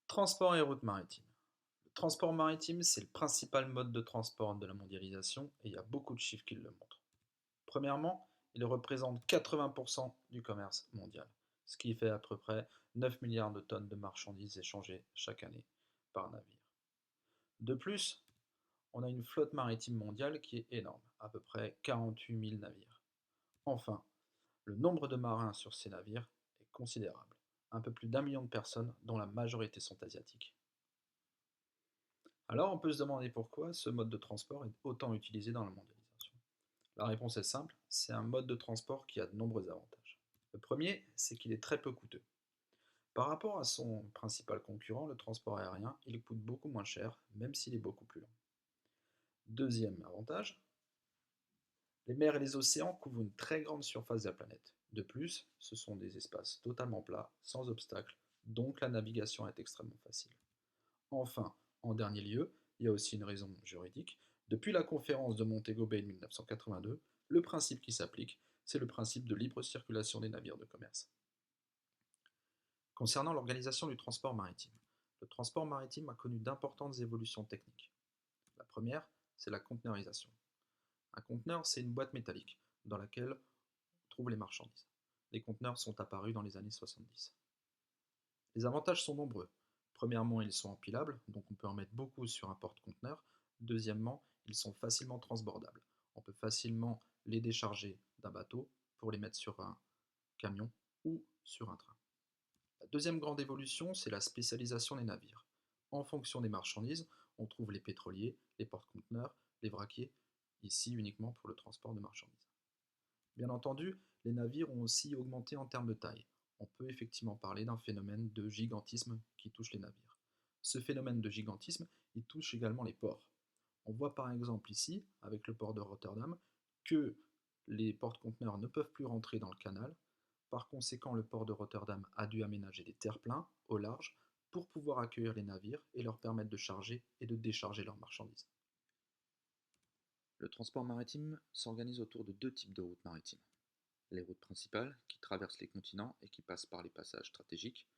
Transport et route maritime. Le transport maritime, c'est le principal mode de transport de la mondialisation et il y a beaucoup de chiffres qui le montrent. Premièrement, il représente 80% du commerce mondial, ce qui fait à peu près 9 milliards de tonnes de marchandises échangées chaque année par navire. De plus, on a une flotte maritime mondiale qui est énorme, à peu près 48 000 navires. Enfin, le nombre de marins sur ces navires est considérable, un peu plus d'1 million de personnes dont la majorité sont asiatiques. Alors on peut se demander pourquoi ce mode de transport est autant utilisé dans la mondialisation. La réponse est simple, c'est un mode de transport qui a de nombreux avantages. Le premier, c'est qu'il est très peu coûteux. Par rapport à son principal concurrent, le transport aérien, il coûte beaucoup moins cher, même s'il est beaucoup plus lent. Deuxième avantage, les mers et les océans couvrent une très grande surface de la planète. De plus, ce sont des espaces totalement plats, sans obstacles, donc la navigation est extrêmement facile. Enfin, en dernier lieu, il y a aussi une raison juridique. Depuis la conférence de Montego Bay de 1982, le principe qui s'applique, c'est le principe de libre circulation des navires de commerce. Concernant l'organisation du transport maritime, le transport maritime a connu d'importantes évolutions techniques. La première, c'est la conteneurisation. Un conteneur, c'est une boîte métallique dans laquelle on trouve les marchandises. Les conteneurs sont apparus dans les années 70. Les avantages sont nombreux. Premièrement, ils sont empilables, donc on peut en mettre beaucoup sur un porte-conteneur. Deuxièmement, ils sont facilement transbordables. On peut facilement les décharger d'un bateau pour les mettre sur un camion ou sur un train. La deuxième grande évolution, c'est la spécialisation des navires. En fonction des marchandises, on trouve les pétroliers, les porte-conteneurs, les vraquiers, ici uniquement pour le transport de marchandises. Bien entendu, les navires ont aussi augmenté en termes de taille. On peut effectivement parler d'un phénomène de gigantisme qui touche les navires. Ce phénomène de gigantisme, il touche également les ports. On voit par exemple ici, avec le port de Rotterdam, que les porte-conteneurs ne peuvent plus rentrer dans le canal. Par conséquent, le port de Rotterdam a dû aménager des terre-pleins au large pour pouvoir accueillir les navires et leur permettre de charger et de décharger leurs marchandises. Le transport maritime s'organise autour de deux types de routes maritimes. Les routes principales, qui traversent les continents et qui passent par les passages stratégiques,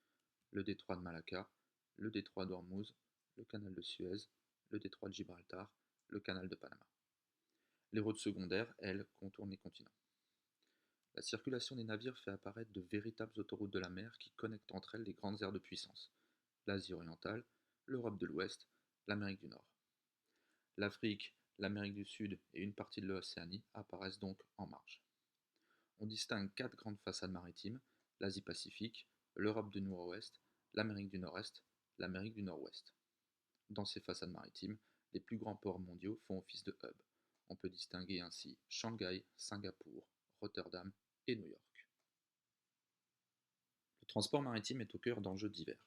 le détroit de Malacca, le détroit d'Ormuz, le canal de Suez, le détroit de Gibraltar, le canal de Panama. Les routes secondaires, elles, contournent les continents. La circulation des navires fait apparaître de véritables autoroutes de la mer qui connectent entre elles les grandes aires de puissance: l'Asie orientale, l'Europe de l'Ouest, l'Amérique du Nord. L'Afrique, l'Amérique du Sud et une partie de l'Océanie apparaissent donc en marge. On distingue quatre grandes façades maritimes: l'Asie-Pacifique, l'Europe du Nord-Ouest, l'Amérique du Nord-Est, l'Amérique du Nord-Ouest. Dans ces façades maritimes, les plus grands ports mondiaux font office de hub. On peut distinguer ainsi Shanghai, Singapour, Rotterdam et New York. Le transport maritime est au cœur d'enjeux divers.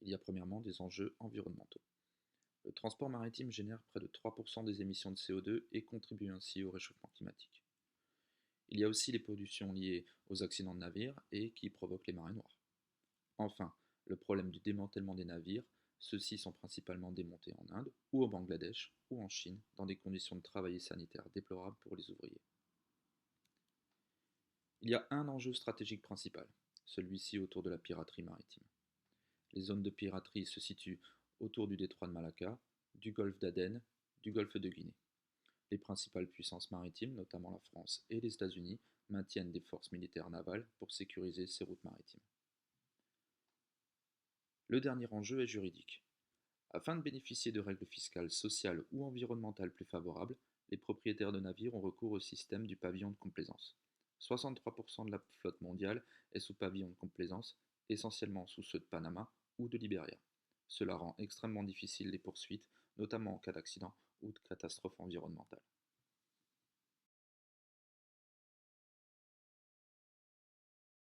Il y a premièrement des enjeux environnementaux. Le transport maritime génère près de 3% des émissions de CO2 et contribue ainsi au réchauffement climatique. Il y a aussi les pollutions liées aux accidents de navires et qui provoquent les marées noires. Enfin, le problème du démantèlement des navires, ceux-ci sont principalement démontés en Inde ou au Bangladesh ou en Chine dans des conditions de travail et sanitaires déplorables pour les ouvriers. Il y a un enjeu stratégique principal, celui-ci autour de la piraterie maritime. Les zones de piraterie se situent autour du détroit de Malacca, du golfe d'Aden, du golfe de Guinée. Les principales puissances maritimes, notamment la France et les États-Unis, maintiennent des forces militaires navales pour sécuriser ces routes maritimes. Le dernier enjeu est juridique. Afin de bénéficier de règles fiscales, sociales ou environnementales plus favorables, les propriétaires de navires ont recours au système du pavillon de complaisance. 63% de la flotte mondiale est sous pavillon de complaisance, essentiellement sous ceux de Panama ou de Libéria. Cela rend extrêmement difficile les poursuites, notamment en cas d'accident ou de catastrophe environnementale.